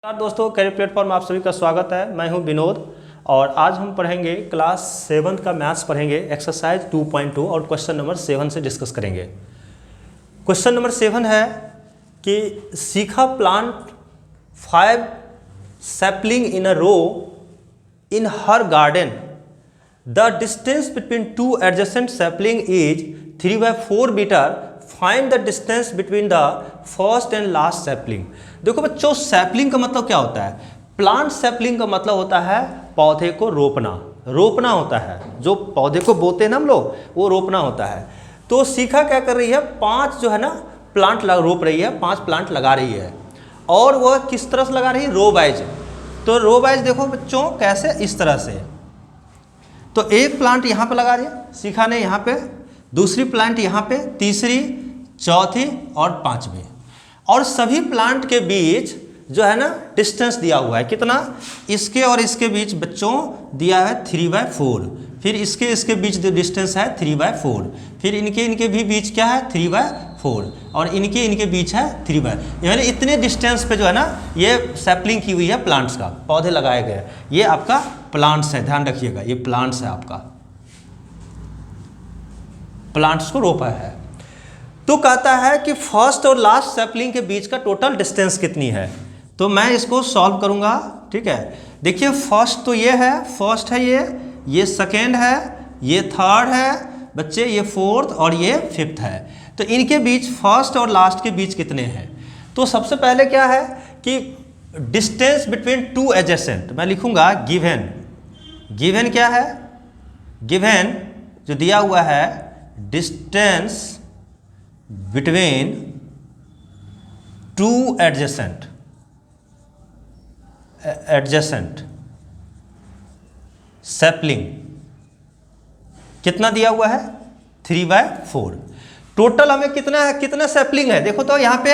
नमस्कार दोस्तों, career platform आप सभी का स्वागत है। मैं हूं विनोद और आज हम पढ़ेंगे क्लास 7 का मैथ्स पढ़ेंगे, एक्सरसाइज 2.2 और क्वेश्चन नंबर 7 से डिस्कस करेंगे। क्वेश्चन नंबर 7 है कि सीखा plant 5 sapling in a row in her garden. The distance between 2 adjacent sapling is 3/4 metre. Find the distance between the first and last sapling. देखो बच्चों, sapling का मतलब क्या होता है? प्लांट सैपलिंग का मतलब होता है पौधे को रोपना होता है। जो पौधे को बोते हैं ना हम लोग, वो रोपना होता है। तो सीखा क्या कर रही है, 5 जो है ना प्लांट रोप रही है, 5 प्लांट लगा रही है। और वह किस तरह से लगा रही है? Row wise. तो रो वाइज देखो बच्चों कैसे, इस तरह से। तो एक प्लांट यहाँ पे लगा दिया सीखा ने, यहाँ पे दूसरी प्लांट यहाँ पे, तीसरी, चौथी और 5वीं। और सभी प्लांट के बीच जो है ना डिस्टेंस दिया हुआ है। कितना? इसके और इसके बीच बच्चों दिया है 3/4। फिर इसके बीच जो डिस्टेंस है 3/4। फिर इनके भी बीच क्या है? 3/4। और इनके बीच है 3/, यानी इतने डिस्टेंस पे जो है ना ये सैपलिंग की हुई है प्लांट्स का, पौधे लगाए गए। ये आपका प्लांट्स है, ध्यान रखिएगा, ये प्लांट्स है, आपका प्लांट्स को रोपा है। तो कहता है कि फर्स्ट और लास्ट सैपलिंग के बीच का टोटल डिस्टेंस कितनी है। तो मैं इसको सॉल्व करूंगा, ठीक है। देखिए फर्स्ट तो ये है, फर्स्ट है ये सेकेंड है, ये थर्ड है बच्चे, ये फोर्थ और ये फिफ्थ है। तो इनके बीच फर्स्ट और लास्ट के बीच कितने हैं? तो सबसे पहले क्या है कि डिस्टेंस बिटवीन 2 एडजेसेंट मैं लिखूंगा गिवन क्या है? गिवन जो दिया हुआ है, डिस्टेंस बिटवीन 2 एडजेसेंट सैपलिंग कितना दिया हुआ है? 3/4। टोटल हमें कितना सैपलिंग है? देखो तो यहाँ पे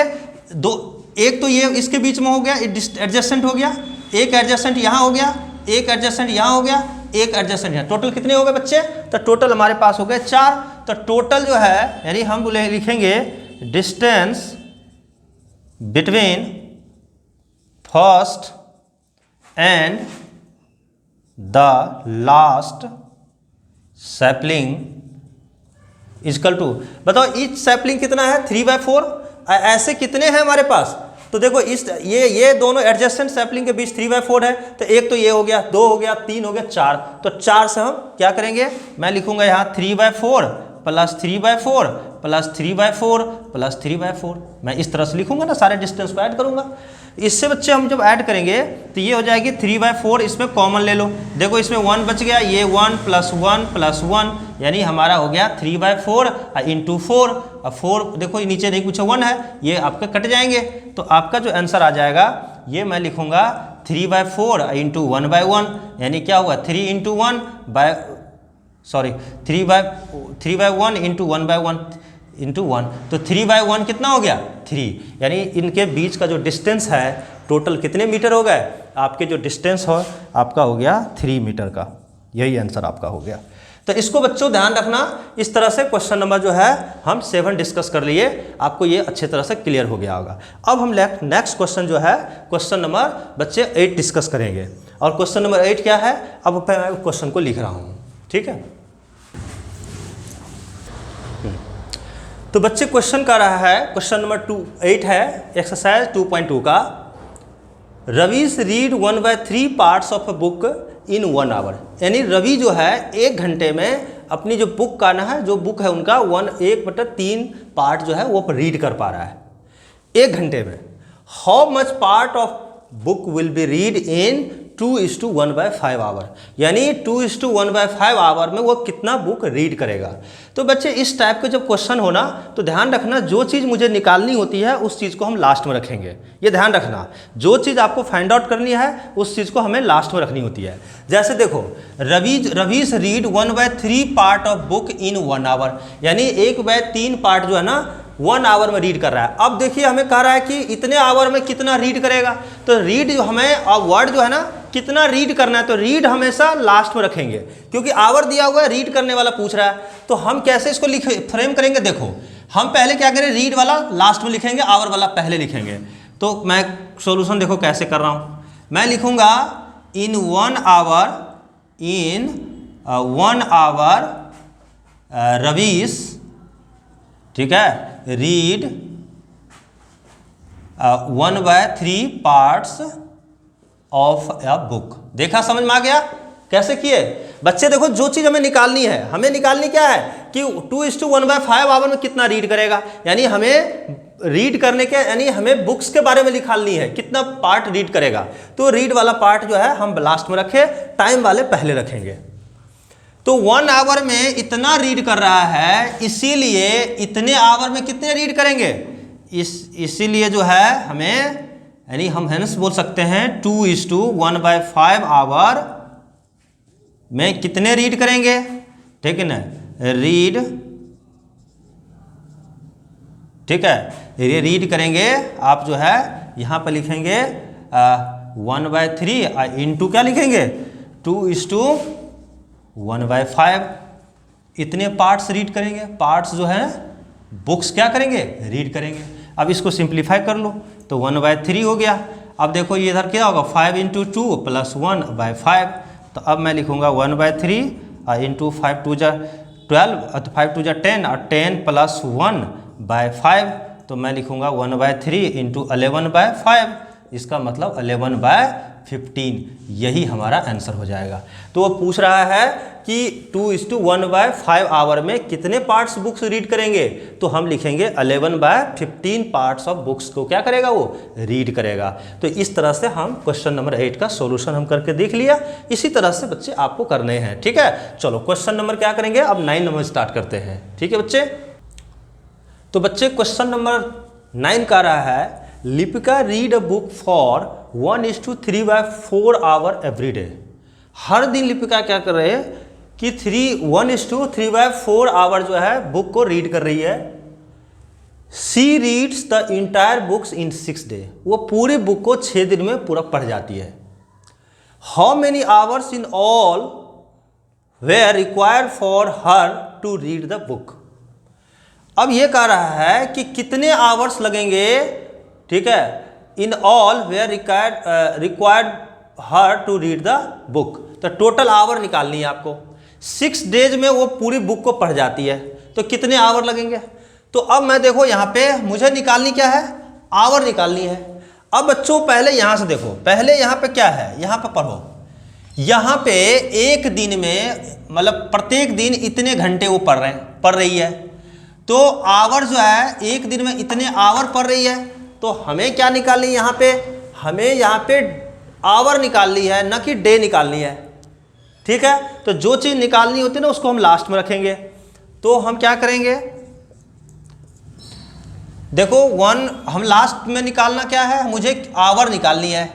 एक तो ये इसके बीच में हो गया, एडजेसेंट हो गया, एक एडजेसेंट यहाँ हो गया, एक एडजेसेंट यहाँ हो गया, एक एडजेसेंट यहाँ। टोटल कितने हो गए बच्चे? तो टोटल हमारे पास हो गए 4। तो टोटल जो है, यानी हम लिखेंगे distance between first and the last sapling is equal to, बताओ ईच सैपलिंग कितना है? 3/4। ऐसे कितने हैं हमारे पास? तो देखो ये दोनों एडजेसेंट सैपलिंग के बीच 3/4 है। तो एक तो ये हो गया, 2 हो गया, 3 हो गया, 4। तो 4 से हम क्या करेंगे? मैं लिखूंगा यहाँ 3/4 प्लस 3/4 प्लस 3/4 प्लस 3/4। मैं इस तरह से लिखूंगा ना, सारे डिस्टेंस को ऐड करूंगा। इससे बच्चे हम जब ऐड करेंगे तो ये हो जाएगी 3/4। इसमें कॉमन ले लो, देखो इसमें 1 बच गया, ये 1 + 1 + 1, यानी हमारा हो गया 3/4 × 4। अब 4 देखो नीचे नहीं पूछा, 1 है, ये आपके कट जाएंगे। तो आपका जो आंसर आ जाएगा, ये मैं लिखूंगा 3/4 × 1/1, यानी क्या हुआ? 3/1 × 1/1 × 1। तो 3/1 कितना हो गया? 3। यानी इनके बीच का जो डिस्टेंस है टोटल कितने मीटर हो गए? आपके जो डिस्टेंस हो आपका हो गया 3 मीटर का। यही आंसर आपका हो गया। तो इसको बच्चों ध्यान रखना। इस तरह से क्वेश्चन नंबर जो है हम 7 डिस्कस कर लिए, आपको ये अच्छे तरह से क्लियर हो गया होगा। अब हम नेक्स्ट क्वेश्चन जो है, क्वेश्चन नंबर बच्चे 8 डिस्कस करेंगे। और क्वेश्चन नंबर 8 क्या है? अब मैं क्वेश्चन को लिख रहा हूँ, ठीक है। तो बच्चे क्वेश्चन कर रहा है, क्वेश्चन नंबर 8 है, एक्सरसाइज 2.2 का। Ravi's read 1/3 parts of a book in 1 hour. यानी रवि जो है 1 घंटे में अपनी जो बुक का ना है, जो बुक है उनका 1/3 पार्ट जो है वो रीड कर पा रहा है 1 घंटे में। How much part of book will be read in 2:1/5 hour. यानी 2:1/5 आवर में वो कितना बुक रीड करेगा। तो बच्चे इस टाइप के जब क्वेश्चन हो ना, तो ध्यान रखना, जो चीज़ मुझे निकालनी होती है उस चीज़ को हम लास्ट में रखेंगे। ये ध्यान रखना, जो चीज़ आपको फाइंड आउट करनी है उस चीज़ को हमें लास्ट में रखनी होती है। जैसे देखो, Ravi's read 1/3 part of book in 1 hour, यानी 1/3 पार्ट जो है ना 1 आवर में रीड कर रहा है। अब देखिए हमें कह रहा है कि इतने आवर में कितना रीड करेगा। तो रीड जो हमें, अब वर्ड जो है ना कितना रीड करना है, तो रीड हमेशा लास्ट में रखेंगे, क्योंकि आवर दिया हुआ है, रीड करने वाला पूछ रहा है। तो हम कैसे इसको फ्रेम करेंगे? देखो हम पहले क्या करें, रीड वाला लास्ट में लिखेंगे, आवर वाला पहले लिखेंगे। तो मैं सॉल्यूशन देखो कैसे कर रहा हूँ। मैं लिखूँगा इन 1 आवर रवीश, ठीक है, read 1/3 parts of a book. देखा, समझ में आ गया कैसे किए बच्चे? देखो, जो चीज़ हमें निकालनी है, हमें निकालनी क्या है कि 2:1/5 आवर में कितना रीड करेगा, यानी हमें रीड करने के, यानी हमें बुक्स के बारे में निकालनी है कितना पार्ट रीड करेगा। तो रीड वाला पार्ट जो है हम लास्ट में रखें, टाइम वाले पहले रखेंगे। तो 1 आवर में इतना रीड कर रहा है, इसीलिए इतने आवर में कितने रीड करेंगे, इसीलिए जो है हमें, यानी हम हेंस बोल सकते हैं 2:1/5 आवर में कितने रीड करेंगे, ठीक है ना, रीड, ठीक है, ये रीड करेंगे। आप जो है यहाँ पर लिखेंगे 1/3 इंटू क्या लिखेंगे 2:1/5, इतने पार्ट्स रीड करेंगे। पार्ट्स जो है बुक्स क्या करेंगे, रीड करेंगे। अब इसको सिंप्लीफाई कर लो तो 1/3 हो गया। अब देखो ये इधर क्या होगा, 5 × 2 + 1/5। तो अब मैं लिखूंगा 1/3 इंटू 5 × 2 = 12, 5 × 2 = 10 और 10 + 1/5। तो मैं लिखूंगा 1/3 इंटू 11/5, इसका मतलब 11/15। यही हमारा आंसर हो जाएगा। तो वो पूछ रहा है कि 2:1/5 आवर में कितने पार्ट्स बुक्स रीड करेंगे, तो हम लिखेंगे 11/15 पार्ट्स ऑफ बुक्स को क्या करेगा, वो रीड करेगा। तो इस तरह से हम क्वेश्चन नंबर 8 का सॉल्यूशन हम करके देख लिया। इसी तरह से बच्चे आपको करने हैं, ठीक है। चलो क्वेश्चन नंबर क्या करेंगे, अब 9 नंबर स्टार्ट करते हैं, ठीक है बच्चे। तो बच्चे क्वेश्चन नंबर 9 का रहा है, Lipika read a book for 1:3/4 hour every day. हर दिन लिपिका क्या कर रहे हैं कि 1:3/4 आवर जो है बुक को रीड कर रही है। She reads the entire books in 6 day, वो पूरी बुक को 6 दिन में पूरा पढ़ जाती है। How many hours in all were required for her to read the book. अब ये कह रहा है कि कितने आवर्स लगेंगे, ठीक है, in all were required her to read the book. तो टोटल आवर निकालनी है आपको। 6 डेज में वो पूरी बुक को पढ़ जाती है, तो कितने आवर लगेंगे। तो अब मैं देखो यहाँ पे मुझे निकालनी क्या है, आवर निकालनी है। अब बच्चों पहले यहाँ से देखो, पहले यहाँ पे क्या है, यहाँ पे पढ़ो। यहाँ पे एक दिन में, मतलब प्रत्येक दिन इतने घंटे वो पढ़ रही है। तो आवर जो है एक दिन में इतने आवर पढ़ रही है। तो हमें क्या निकालनी है, यहाँ पे हमें यहाँ पे आवर निकालनी है, न कि डे निकालनी है, ठीक है। तो जो चीज़ निकालनी होती है ना उसको हम लास्ट में रखेंगे। तो हम क्या करेंगे, देखो हम लास्ट में निकालना क्या है, मुझे आवर निकालनी है।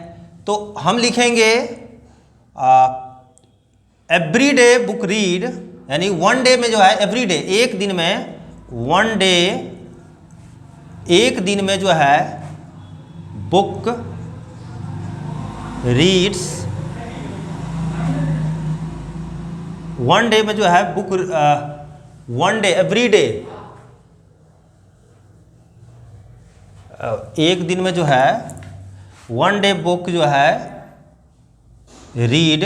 तो हम लिखेंगे एवरी डे बुक रीड, यानी 1 डे में जो है एवरी डे, एक दिन में 1 डे, एक दिन में जो है बुक रीड्स, 1 डे में जो है बुक 1 डे एवरी डे, एक दिन में जो है 1 डे बुक जो है रीड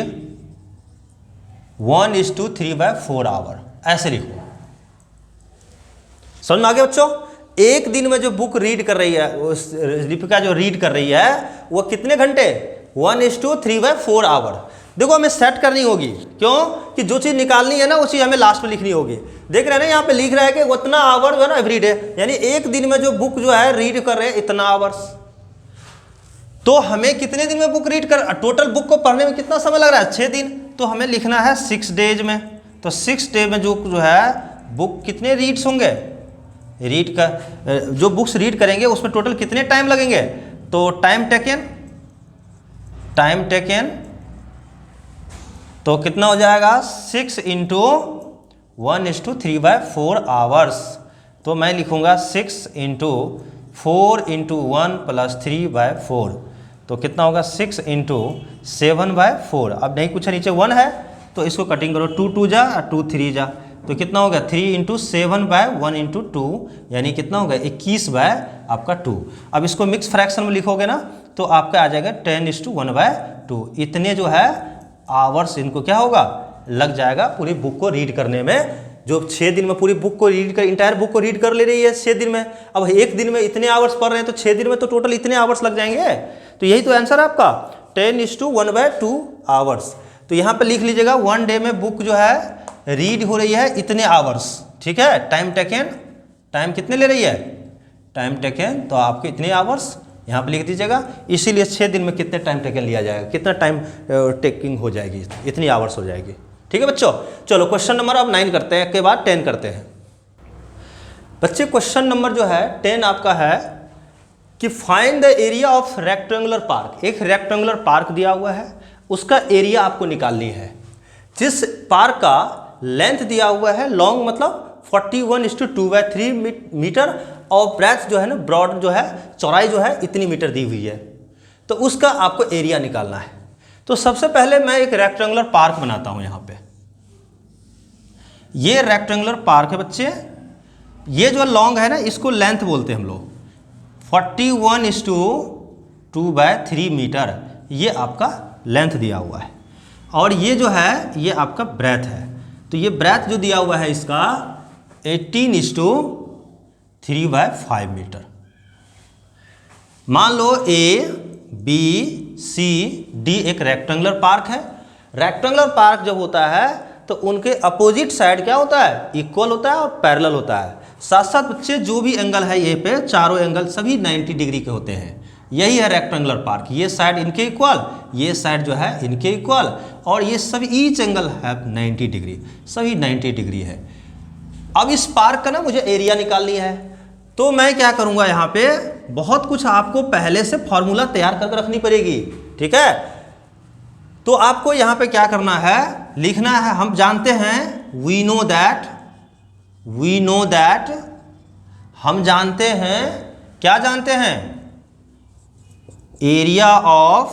1:3/4 आवर, ऐसे लिखो। समझ में आ गया बच्चों। एक दिन में जो बुक रीड कर रही है, उस लिपिका जो रीड कर रही है वो कितने घंटे, 1:3/4 आवर। देखो हमें सेट करनी होगी, क्यों कि जो चीज़ निकालनी है ना वो चीज़ हमें लास्ट में लिखनी होगी। देख रहे हैं ना यहाँ पे लिख रहा है कि उतना आवर जो है ना एवरी डे, यानी एक दिन में जो बुक जो है रीड कर रहे हैं इतना आवर्स। तो हमें कितने दिन में बुक रीड कर, टोटल बुक को पढ़ने में कितना समय लग रहा है, 6 दिन। तो हमें लिखना है 6 डेज में। तो 6 डे में जो है बुक कितने रीड्स होंगे, रीड का जो बुक्स रीड करेंगे उसमें टोटल कितने टाइम लगेंगे। तो टाइम टेकन तो कितना हो जाएगा 6 × 1:3/4 आवर्स। तो मैं लिखूंगा 6 × 4 × 1 + 3/4। तो कितना होगा 6 × 7/4। अब नहीं कुछ नीचे 1 है तो इसको कटिंग करो, 2 × 2 = 2 × 3 = तो कितना हो गया 3 इंटू 7/1 इंटू 2 यानी कितना हो गया 21/2। अब इसको मिक्स फ्रैक्शन में लिखोगे ना तो आपका आ जाएगा 10:1/2। इतने जो है आवर्स इनको क्या होगा लग जाएगा पूरी बुक को रीड करने में। जो 6 दिन में पूरी बुक को रीड कर इंटायर बुक को रीड कर ले रही है 6 दिन में, अब एक दिन में इतने आवर्स पढ़ रहे हैं तो 6 दिन में तो टोटल इतने आवर्स लग जाएंगे। तो यही तो आंसर है आपका 10:1/2 आवर्स। तो यहाँ पे लिख लीजिएगा 1 डे में बुक जो है रीड हो रही है इतने आवर्स, ठीक है। टाइम टेकन, टाइम कितने ले रही है टाइम टेकन, तो आपके इतने आवर्स यहाँ पे लिख दीजिएगा। इसीलिए 6 दिन में कितने टाइम टेकन लिया जाएगा, कितना टाइम टेकिंग हो जाएगी, इतनी आवर्स हो जाएगी, ठीक है बच्चों। चलो क्वेश्चन नंबर अब 9 करते हैं, के बाद 10 करते हैं। बच्चे क्वेश्चन नंबर जो है 10 आपका है कि find the area of rectangular park. एक रेक्टेंगुलर पार्क दिया हुआ है, उसका एरिया आपको निकालनी है। जिस पार्क का लेंथ दिया हुआ है, लॉन्ग मतलब 41:2/3 मीटर और ब्रेथ जो है ना ब्रॉड जो है चौड़ाई जो है इतनी मीटर दी हुई है, तो उसका आपको एरिया निकालना है। तो सबसे पहले मैं एक रेक्टेंगुलर पार्क बनाता हूं। यहां पे ये रेक्टेंगुलर पार्क है बच्चे, ये जो लॉन्ग है ना इसको लेंथ बोलते हैं हम लोग। 41:2/3 मीटर ये आपका लेंथ दिया हुआ है, और ये जो है ये आपका ब्रेथ है। तो ये ब्रेथ जो दिया हुआ है इसका 18:3/5 मीटर। मान लो ABCD एक रेक्टेंगुलर पार्क है। रेक्टेंगुलर पार्क जब होता है तो उनके अपोजिट साइड क्या होता है इक्वल होता है और पैरेलल होता है। साथ साथ बच्चे जो भी एंगल है ये पे चारों एंगल सभी 90 डिग्री के होते हैं। यही है रेक्टेंगुलर पार्क। ये साइड इनके इक्वल, ये साइड जो है इनके इक्वल, और ये सभी ईच एंगल है 90 डिग्री, सभी 90 डिग्री है। अब इस पार्क का ना मुझे एरिया निकालनी है, तो मैं क्या करूंगा यहाँ पे बहुत कुछ आपको पहले से फॉर्मूला तैयार करके रखनी पड़ेगी, ठीक है। तो आपको यहाँ पे क्या करना है लिखना है। हम जानते हैं वी नो दैट, हम जानते हैं क्या जानते हैं area of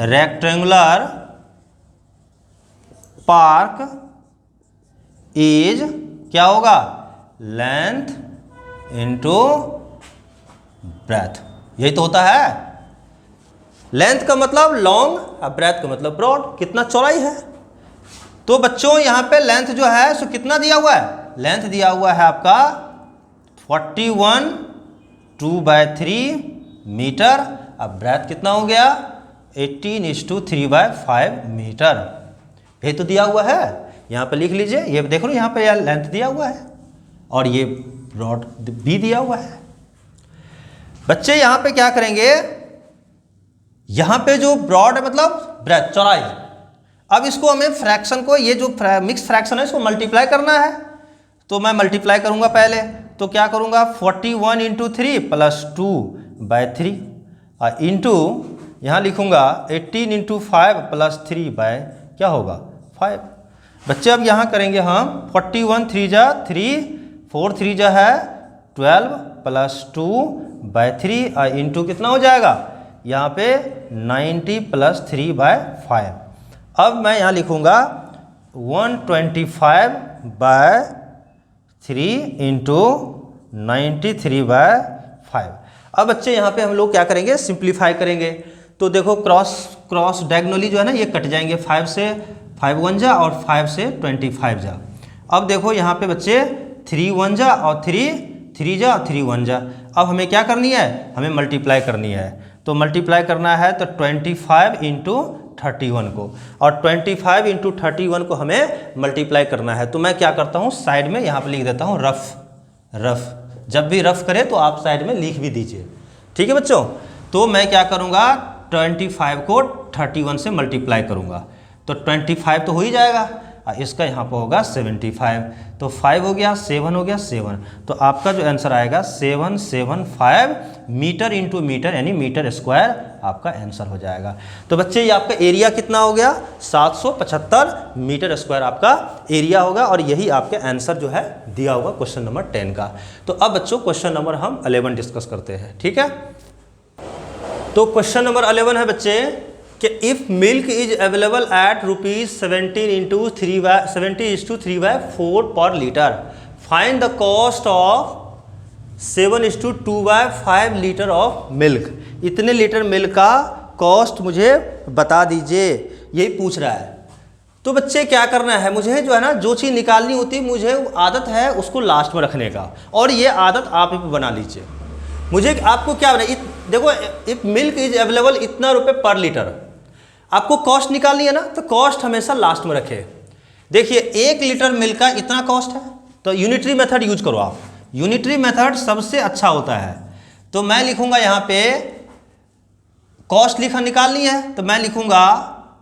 rectangular park is क्या होगा लेंथ इंटू ब्रेथ। यही तो होता है। लेंथ का मतलब लॉन्ग और ब्रेथ का मतलब ब्रॉड, कितना चौड़ाई है। तो बच्चों यहाँ पे लेंथ जो है सो कितना दिया हुआ है, लेंथ दिया हुआ है आपका 41:2/3 मीटर। अब ब्रेथ कितना हो गया 18:3/5 मीटर। ये तो दिया हुआ है, यहाँ पे लिख लीजिए। ये देखो यहाँ पे यार लेंथ दिया हुआ है और ये ब्रॉड भी दिया हुआ है। बच्चे यहाँ पे क्या करेंगे, यहाँ पे जो ब्रॉड है मतलब ब्रेथ चौड़ाई। अब इसको हमें फ्रैक्शन को, ये जो मिक्स फ्रैक्शन है इसको मल्टीप्लाई करना है। तो मैं मल्टीप्लाई करूंगा पहले, तो क्या करूंगा 41:3 + 2/3 इंटू यहाँ लिखूंगा 18:5 + 3 क्या होगा 5। बच्चे अब यहाँ करेंगे हम 41 3 जा 3 4 3 जा है 12 + 2/3 इंटू कितना हो जाएगा यहाँ पे 90 + 3/5। अब मैं यहाँ लिखूंगा 125/3 इंटू 93/5। अब बच्चे यहाँ पे हम लोग क्या करेंगे सिंप्लीफाई करेंगे। तो देखो क्रॉस डायगोनली जो है ना ये कट जाएंगे, 5 से 5 1 जा और 5 से 25 जा। अब देखो यहाँ पे बच्चे 3 1 जा और 3 जा और 3 1 जा। अब हमें क्या करनी है, हमें मल्टीप्लाई करनी है। तो मल्टीप्लाई करना है तो 25 इंटू 31 को, और 25 इंटू 31 को हमें मल्टीप्लाई करना है। तो मैं क्या करता हूँ साइड में यहाँ पे लिख देता हूँ रफ। जब भी रफ करे तो आप साइड में लिख भी दीजिए, ठीक है बच्चों। तो मैं क्या करूँगा 25 को 31 से मल्टीप्लाई करूँगा तो 25 तो हो ही जाएगा, इसका यहाँ पर होगा 75। तो 5 हो गया 7 हो गया 7। तो आपका जो आंसर आएगा 775 मीटर इंटू मीटर यानी मीटर स्क्वायर आपका आंसर हो जाएगा। तो बच्चे ये आपका एरिया कितना हो गया 775 मीटर स्क्वायर आपका एरिया होगा, और यही आपके आंसर जो है दिया होगा क्वेश्चन नंबर 10 का। तो अब बच्चों क्वेश्चन नंबर हम 11 डिस्कस करते हैं, ठीक है। तो क्वेश्चन नंबर 11 है बच्चे कि if milk is available at ₹17/3/4 पर litre, find the cost of 7:2/5 litre of milk. इतने लीटर मिल्क का कॉस्ट मुझे बता दीजिए, यही पूछ रहा है। तो बच्चे क्या करना है, मुझे जो है ना जो चीज़ निकालनी होती है, मुझे आदत है उसको लास्ट में रखने का, और ये आदत आप ही बना लीजिए। मुझे आपको क्या बना, देखो इफ मिल्क इज अवेलेबल इतना रुपए पर लीटर, आपको कॉस्ट निकालनी है ना, तो कॉस्ट हमेशा लास्ट में रखे। देखिए 1 लीटर मिल्क का इतना कॉस्ट है, तो यूनिटरी मेथड यूज करो आप। यूनिटरी मेथड सबसे अच्छा होता है। तो मैं लिखूंगा यहाँ पे कॉस्ट निकालनी है, तो मैं लिखूंगा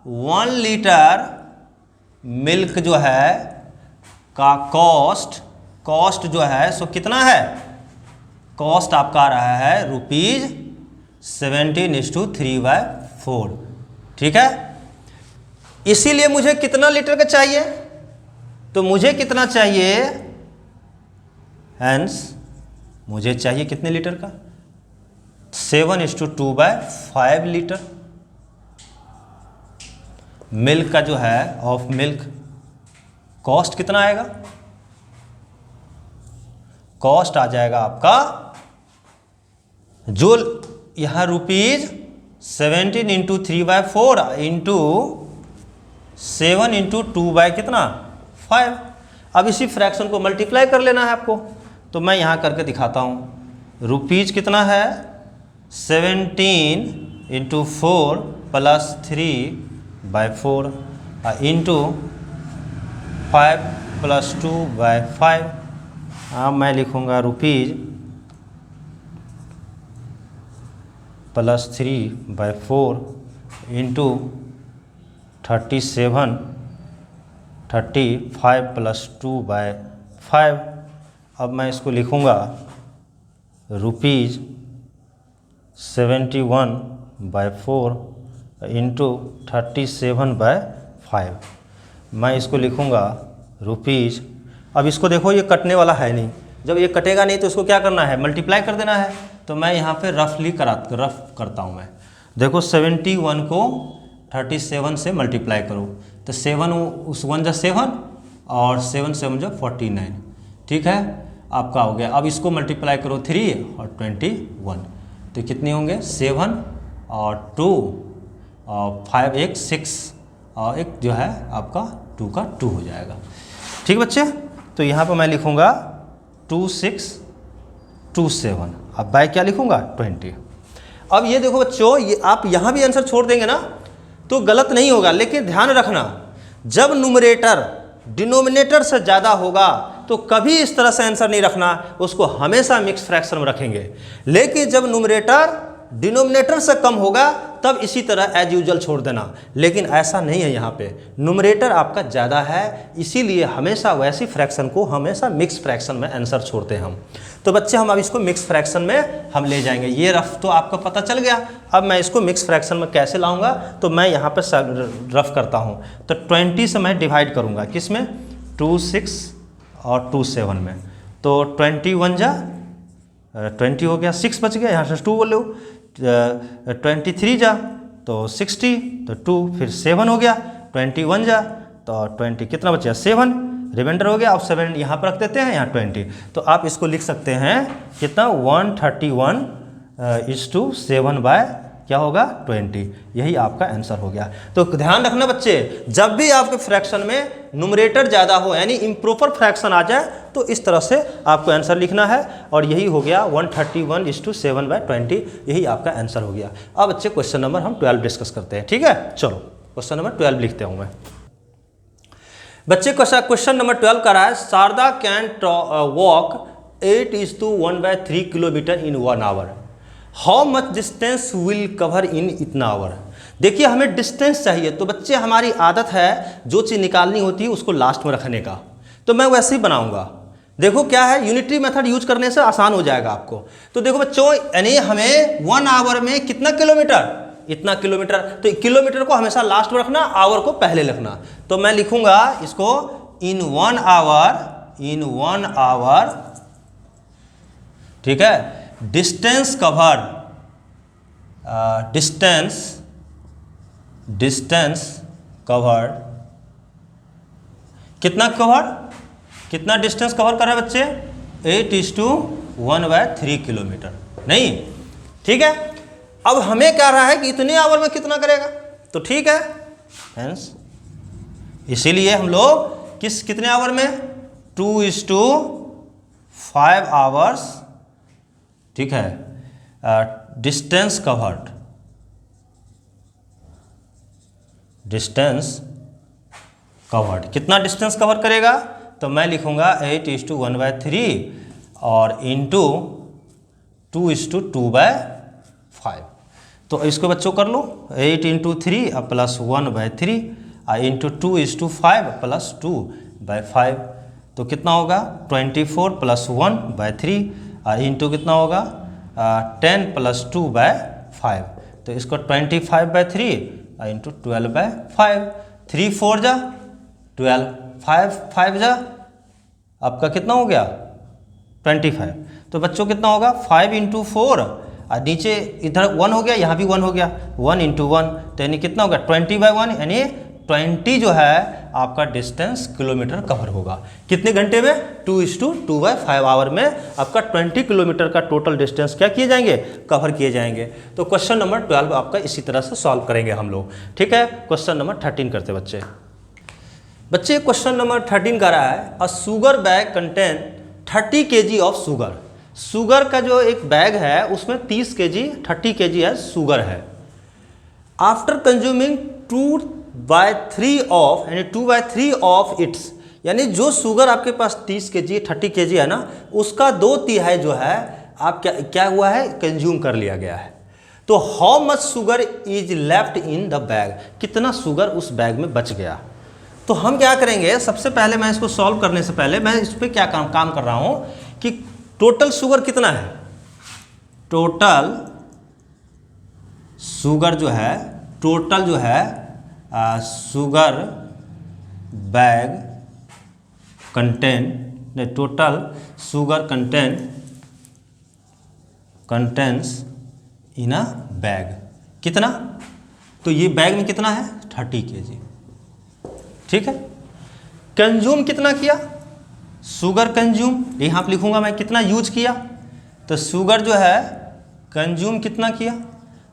1 लीटर मिल्क जो है का कॉस्ट जो है सो कितना है, कॉस्ट आपका आ रहा है ₹17:3/4। ठीक है, इसीलिए मुझे कितना लीटर का चाहिए, तो मुझे कितना चाहिए, हैंस मुझे चाहिए कितने लीटर का, 7:2/5 लीटर मिल्क का जो है ऑफ मिल्क। कॉस्ट कितना आएगा, कॉस्ट आ जाएगा आपका जो यहाँ ₹17 × 3/4 इंटू 7 × 2/5। अब इसी फ्रैक्शन को मल्टीप्लाई कर लेना है आपको, तो मैं यहाँ करके दिखाता हूँ। रुपीज़ कितना है, 17 × 4 + 3/4 इंटू 5 + 2/5। अब मैं लिखूँगा ₹+ + 3/4 इंटू 35 + 2/5। अब मैं इसको लिखूँगा ₹71/4 इंटू 37/5। मैं इसको लिखूँगा ₹। अब इसको देखो ये कटने वाला है नहीं, जब ये कटेगा नहीं तो इसको क्या करना है, मल्टीप्लाई कर देना है। तो मैं यहाँ पे रफ करता हूँ मैं। देखो 71 को 37 से मल्टीप्लाई करो, तो 7 उस 1 जा 7 और 7 7 जा 49। ठीक है, आपका हो गया। अब इसको मल्टीप्लाई करो 3 और 21, तो कितने होंगे, 7 और 2 और 5 एक 6 और एक जो है आपका 2 का 2 हो जाएगा। ठीक बच्चे, तो यहाँ पर मैं लिखूँगा 2627। अब बाय क्या लिखूँगा, 20। अब ये देखो बच्चों, ये आप यहाँ भी आंसर छोड़ देंगे ना तो गलत नहीं होगा, लेकिन ध्यान रखना जब न्यूमरेटर डिनोमिनेटर से ज़्यादा होगा तो कभी इस तरह से आंसर नहीं रखना, उसको हमेशा मिक्स फ्रैक्शन में रखेंगे। लेकिन जब न्यूमरेटर डिनोमिनेटर से कम होगा तब इसी तरह एज यूजुअल छोड़ देना, लेकिन ऐसा नहीं है। यहाँ पे न्यूमरेटर आपका ज़्यादा है, इसीलिए हमेशा वैसी फ्रैक्शन को हमेशा मिक्स फ्रैक्शन में आंसर छोड़ते हैं हम। तो बच्चे हम अब इसको मिक्स फ्रैक्शन में हम ले जाएंगे। ये रफ तो आपको पता चल गया। अब मैं इसको मिक्स फ्रैक्शन में कैसे लाऊंगा, तो मैं यहाँ पर रफ करता हूँ। तो 20 से मैं डिवाइड करूँगा, किस में, 26 और 27 में। तो 21 जा 20 हो गया, 6 बच गया, यहाँ से 2 बोलो, 23 जा तो 60, तो 2 फिर 7 हो गया, 21 जा तो 20 कितना बचा, 7 रिमाइंडर हो गया। अब 7 यहाँ पर रख देते हैं, यहाँ 20, तो आप इसको लिख सकते हैं कितना, 131:7 क्या होगा, 20। यही आपका आंसर हो गया। तो ध्यान रखना बच्चे, जब भी आपके फ्रैक्शन में न्यूमरेटर ज़्यादा हो यानी इम्प्रॉपर फ्रैक्शन आ जाए तो इस तरह से आपको आंसर लिखना है, और यही हो गया 131:7/20। यही आपका आंसर हो गया। अब बच्चे क्वेश्चन नंबर हम 12 डिस्कस करते हैं। ठीक है, चलो क्वेश्चन नंबर 12 लिखते हूँ मैं। बच्चे क्वेश्चन नंबर 12 का रहा है, Sharda can walk 8:1/3 kilometre in 1 hour. How much distance will cover in इतना आवर। देखिए हमें डिस्टेंस चाहिए, तो बच्चे हमारी आदत है जो चीज़ निकालनी होती है उसको लास्ट में रखने का, तो मैं वैसे ही बनाऊंगा। देखो क्या है, यूनिटरी मेथड यूज करने से आसान हो जाएगा आपको। तो देखो बच्चों, यानी हमें 1 आवर में कितना किलोमीटर, इतना किलोमीटर, तो किलोमीटर को हमेशा लास्ट में रखना, आवर को पहले लिखना। तो मैं लिखूंगा इसको इन 1 आवर, ठीक है, डिस्टेंस डिस्टेंस कवर्ड, कितना कवर्ड, कितना डिस्टेंस कवर कर रहा है बच्चे, 8:1/3 किलोमीटर, नहीं, ठीक है। अब हमें क्या रहा है कि इतने आवर में कितना करेगा, तो ठीक है, हेंस इसीलिए हम लोग कितने आवर में, 2:5 आवर्स, ठीक है, डिस्टेंस कवर्ड, डिस्टेंस कवर्ड, कितना डिस्टेंस कवर करेगा, तो मैं लिखूंगा 8:1/3 और इंटू 2:2/5। तो इसको बच्चों कर लो, 8 × 3 प्लस 1/3 इंटू 2:5 प्लस 2/5, तो कितना होगा 24 + 1/3 इंटू कितना होगा 10 + 2/5, तो इसको 25/3 इंटू 12/5, 3 4 जा 12, 5 5 जा आपका कितना हो गया 25। तो बच्चों कितना होगा 5 × 4 और नीचे इधर 1 हो गया, यहाँ भी 1 हो गया, 1 × 1, तो यानी कितना होगा 20/1, यानी 20 जो है आपका डिस्टेंस किलोमीटर कवर होगा। कितने घंटे में, 2:2/5 आवर में आपका 20 किलोमीटर का टोटल डिस्टेंस क्या किए जाएंगे, कवर किए जाएंगे। तो क्वेश्चन नंबर 12 आपका इसी तरह से सॉल्व करेंगे हम लोग, ठीक है। क्वेश्चन नंबर 13 करते बच्चे। बच्चे क्वेश्चन नंबर 13 का रहा है, a sugar bag contain 30 kg of sugar. Sugar का जो एक बैग है उसमें 30 kg है शुगर है। आफ्टर कंज्यूमिंग 2/3 ऑफ, यानी 2/3 ऑफ इट्स, यानी जो शुगर आपके पास 30 kg है ना, उसका 2/3 जो है आप क्या हुआ है, कंज्यूम कर लिया गया है। तो how much sugar is left in the bag, कितना शुगर उस बैग में बच गया। तो हम क्या करेंगे, सबसे पहले मैं इसको सॉल्व करने से पहले मैं इस पर क्या काम कर रहा हूं कि टोटल शुगर कितना है, टोटल शुगर जो है, टोटल जो है sugar bag contain, total sugar contains इन अ बैग, कितना, तो ये बैग में कितना है 30 kg, ठीक है। कंज्यूम कितना किया, शुगर कंज्यूम, यहाँ पे लिखूंगा मैं कितना यूज किया, तो शुगर जो है कंज्यूम कितना किया,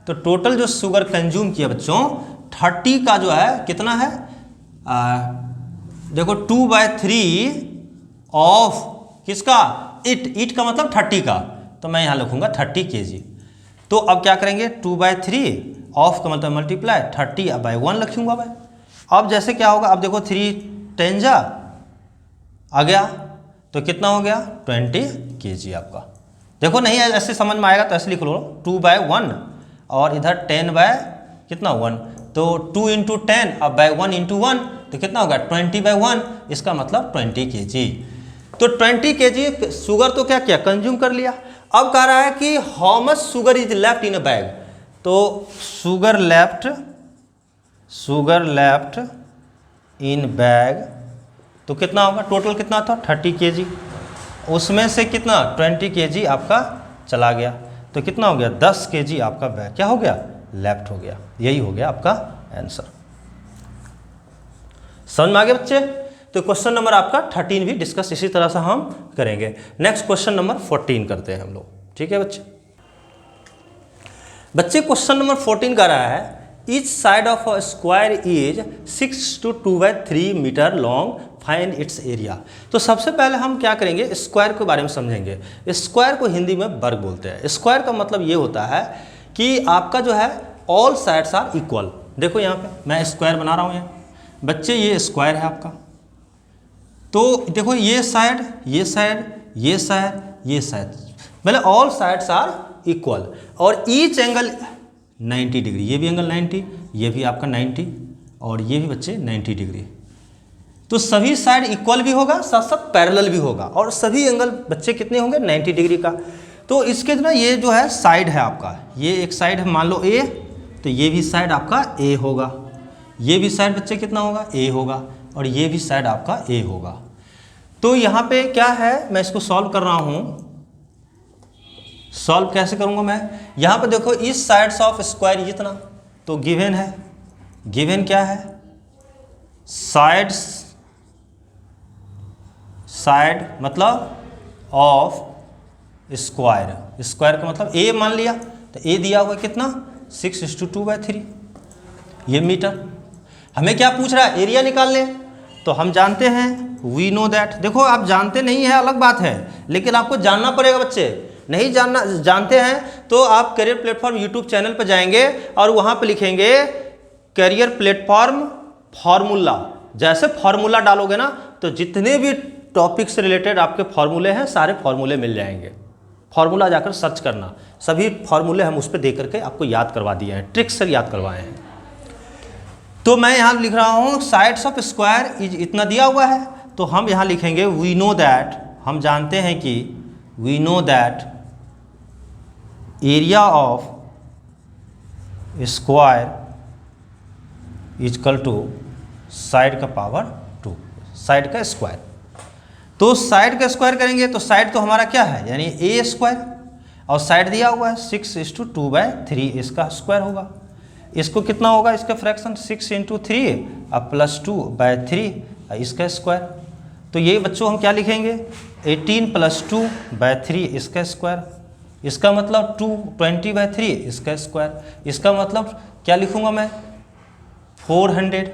तो टोटल जो शुगर कंज्यूम किया बच्चों 30 का जो है कितना है, देखो 2/3 ऑफ किसका, इट का मतलब 30 का, तो मैं यहाँ लिखूंगा 30 kg। तो अब क्या करेंगे 2/3 ऑफ का मतलब मल्टीप्लाई 30/1 लिखूंगा भाई। अब जैसे क्या होगा, अब देखो 3 10 जा आ गया, तो कितना हो गया 20 kg आपका। देखो नहीं ऐसे समझ में आएगा तो ऐसे लिख लो 2/1 और इधर 10/1, तो 2 × 10 अब 1 × 1, तो कितना होगा 20/1, इसका मतलब 20 kg। तो 20 kg शुगर तो क्या किया, कंज्यूम कर लिया। अब कह रहा है कि how much sugar is left in a bag, तो शुगर लेफ्ट इन बैग, तो कितना होगा, टोटल कितना था 30 kg, उसमें से कितना 20 kg आपका चला गया, तो कितना हो गया 10 kg आपका बैग क्या हो गया, लेफ्ट हो गया। यही हो गया आपका आंसर। समझ में आ गया बच्चे। तो क्वेश्चन नंबर आपका 13 भी डिस्कस इसी तरह से हम करेंगे। नेक्स्ट क्वेश्चन नंबर 14 करते हैं हम लोग, ठीक है बच्चे। बच्चे क्वेश्चन नंबर 14 का रहा है, each side of a square is 6 to 2/3 metre long, find its area. तो सबसे पहले हम क्या करेंगे, स्क्वायर के बारे में समझेंगे। स्क्वायर को हिंदी में वर्ग बोलते हैं। स्क्वायर का मतलब ये होता है कि आपका जो है ऑल साइड्स आर इक्वल। देखो यहाँ पे मैं स्क्वायर बना रहा हूँ, यहाँ बच्चे ये स्क्वायर है आपका, तो देखो ये साइड ये साइड ये साइड ये साइड, मतलब ऑल साइड्स आर इक्वल, और ईच एंगल 90 डिग्री, ये भी एंगल 90, ये भी आपका 90, और ये भी बच्चे 90 डिग्री। तो सभी साइड इक्वल भी होगा, साथ साथ पैरेलल भी होगा, और सभी एंगल बच्चे कितने होंगे 90 डिग्री का। तो इसके ना ये जो है साइड है आपका, ये एक साइड है मान लो ए, तो ये भी साइड आपका ए होगा, ये भी साइड बच्चे कितना होगा ए होगा, और ये भी साइड आपका ए होगा। तो यहाँ पे क्या है, मैं इसको सॉल्व कर रहा हूँ। सॉल्व कैसे करूँगा मैं, यहाँ पे देखो इस साइड्स ऑफ स्क्वायर इतना तो गिवन है, गिवन क्या है, साइड मतलब ऑफ स्क्वायर, स्क्वायर का मतलब ए मान लिया, तो ए दिया हुआ कितना 6:2/3 ये मीटर। हमें क्या पूछ रहा है, एरिया निकाल लें। तो हम जानते हैं, वी नो दैट, देखो आप जानते नहीं है अलग बात है, लेकिन आपको जानना पड़ेगा बच्चे। नहीं जानते हैं तो आप करियर प्लेटफॉर्म यूट्यूब चैनल पर जाएंगे और वहाँ पर लिखेंगे करियर प्लेटफॉर्म फार्मूला। जैसे फार्मूला डालोगे ना तो जितने भी टॉपिक से रिलेटेड आपके फार्मूले हैं सारे फार्मूले मिल जाएंगे। फार्मूला जाकर सर्च करना, सभी फार्मूले हम उस पर दे करके आपको याद करवा दिए हैं, ट्रिक्स से याद करवाए हैं। तो मैं यहाँ लिख रहा हूँ साइड्स ऑफ स्क्वायर इज इतना दिया हुआ है, तो हम यहाँ लिखेंगे वी नो दैट, हम जानते हैं कि we know that area of square is equal to side का पावर 2, साइड का स्क्वायर। तो साइड का स्क्वायर करेंगे तो साइड तो हमारा क्या है, यानी ए स्क्वायर, और साइड दिया हुआ है 6:2/3, इसका स्क्वायर होगा। इसको कितना होगा, इसका फ्रैक्शन 6 × 3 और +2/3 इसका स्क्वायर। तो ये बच्चों हम क्या लिखेंगे, 18 + 2/3 इसका स्क्वायर, इसका मतलब 20/3 इसका स्क्वायर। इसका मतलब क्या लिखूँगा मैं, 400,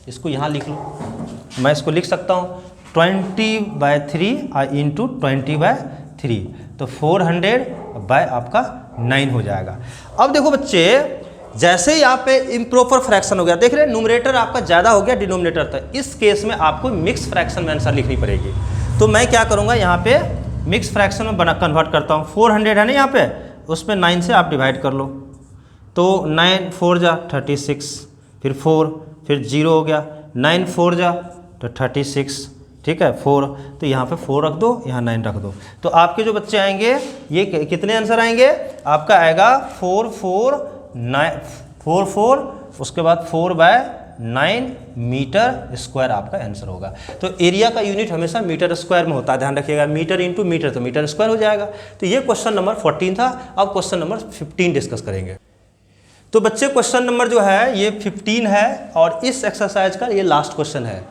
इसको यहाँ लिख लो, मैं इसको लिख सकता हूँ 20/3 × 20/3, तो 400 आपका 9 हो जाएगा। अब देखो बच्चे, जैसे यहाँ पे इम्प्रॉपर फ्रैक्शन हो गया, देख रहे हैं न्यूमरेटर आपका ज़्यादा हो गया डिनोमिनेटर तक, इस केस में आपको मिक्स फ्रैक्शन में आंसर लिखनी पड़ेगी। तो मैं क्या करूँगा, यहाँ पे मिक्स फ्रैक्शन में कन्वर्ट करता हूँ। 400 है ना यहाँ पे, उसमें 9 से आप डिवाइड कर लो, तो 9 4 जा 36, फिर 4, फिर 0 हो गया, 9 4 जा तो 36, ठीक है 4, तो यहाँ पे 4 रख दो, यहाँ 9 रख दो। तो आपके जो बच्चे आएंगे ये कितने आंसर आएंगे, आपका आएगा 4 4, उसके बाद 4/9 मीटर स्क्वायर आपका आंसर होगा। तो एरिया का यूनिट हमेशा मीटर स्क्वायर में होता है, ध्यान रखिएगा, मीटर इंटू मीटर, तो मीटर स्क्वायर हो जाएगा। तो ये क्वेश्चन नंबर 14 था। अब क्वेश्चन नंबर 15 डिस्कस करेंगे। तो बच्चे क्वेश्चन नंबर जो है ये 15 है और इस एक्सरसाइज का ये लास्ट क्वेश्चन है,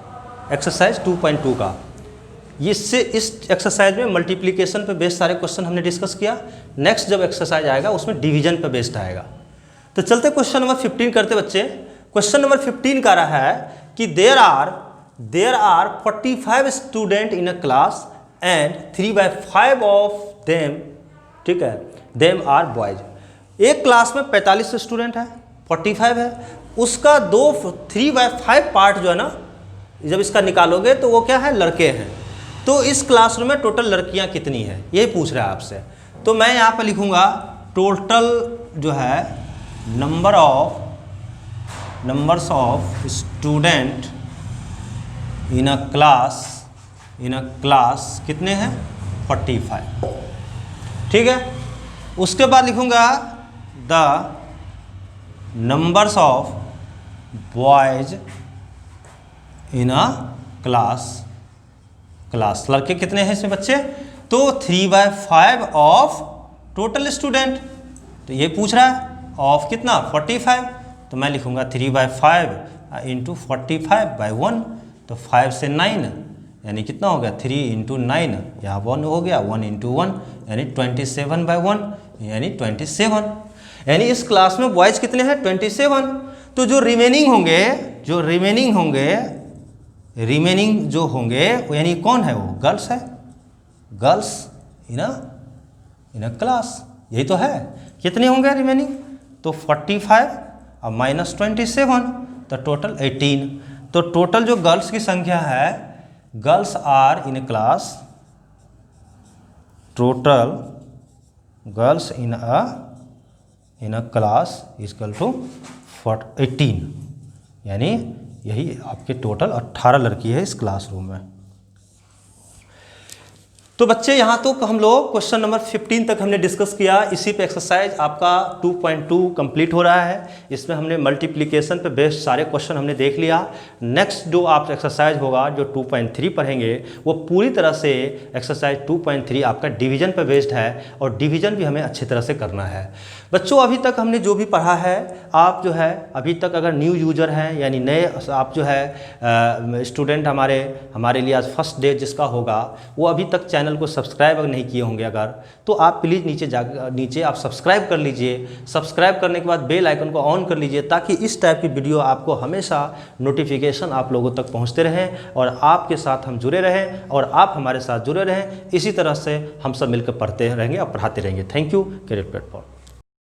एक्सरसाइज 2.2 का। इस एक्सरसाइज में मल्टीप्लिकेशन पे बेस्ड सारे क्वेश्चन हमने डिस्कस किया। नेक्स्ट जब एक्सरसाइज आएगा उसमें डिवीजन पे बेस्ड आएगा। तो चलते क्वेश्चन नंबर 15 करते बच्चे। क्वेश्चन नंबर 15 का रहा है कि there are 45 student in a class and 3/5 of them, ठीक है, देम आर बॉयज। एक क्लास में 45 स्टूडेंट है, 45 है, उसका 3/5 पार्ट जो है ना, जब इसका निकालोगे तो वो क्या है, लड़के हैं। तो इस क्लासरूम में टोटल लड़कियां कितनी है, यही पूछ रहा है आपसे। तो मैं यहाँ पर लिखूँगा टोटल जो है numbers of student in a class कितने हैं, 45, ठीक है। उसके बाद लिखूँगा the numbers of boys in a class, लड़के कितने हैं इसमें बच्चे, तो 3/5 ऑफ टोटल स्टूडेंट। तो ये पूछ रहा है ऑफ कितना, 45, तो मैं लिखूँगा 3/5 × 45/1, तो 5 से 9 यानी कितना हो गया, 3 × 9, यहाँ 1 हो गया, 1 × 1 यानी 27/1 यानी 27। यानी इस क्लास में बॉयज़ कितने हैं, 27। तो जो रिमेनिंग होंगे वो यानी कौन है, वो गर्ल्स है, गर्ल्स इन अ क्लास, यही तो है। कितने होंगे रिमेनिंग, तो 45 और -27, तो टोटल 18। तो टोटल जो गर्ल्स की संख्या है, girls are in class, total girls in a class equal to 18, यानी यही आपके टोटल 18 लड़की है इस क्लासरूम में। तो बच्चे यहाँ तो हम लोग क्वेश्चन नंबर 15 तक हमने डिस्कस किया। इसी पे एक्सरसाइज आपका 2.2 कंप्लीट हो रहा है। इसमें हमने मल्टीप्लिकेशन पे बेस्ड सारे क्वेश्चन हमने देख लिया। नेक्स्ट जो आप एक्सरसाइज होगा जो 2.3 पढ़ेंगे वो पूरी तरह से एक्सरसाइज 2.3 आपका डिवीजन पे बेस्ड है और डिवीजन भी हमें अच्छी तरह से करना है। बच्चों अभी तक हमने जो भी पढ़ा है, आप जो है अभी तक अगर न्यू यूज़र हैं यानी नए आप जो है स्टूडेंट हमारे लिए आज फर्स्ट डे जिसका होगा, वो अभी तक चैनल को सब्सक्राइब अगर नहीं किए होंगे अगर, तो आप प्लीज़ नीचे आप सब्सक्राइब कर लीजिए। सब्सक्राइब करने के बाद बेल आइकन को ऑन कर लीजिए ताकि इस टाइप की वीडियो आपको हमेशा नोटिफिकेशन आप लोगों तक पहुँचते रहें और आपके साथ हम जुड़े रहें और आप हमारे साथ जुड़े रहें। इसी तरह से हम सब मिलकर पढ़ते रहेंगे और पढ़ाते रहेंगे। Thank you career platform.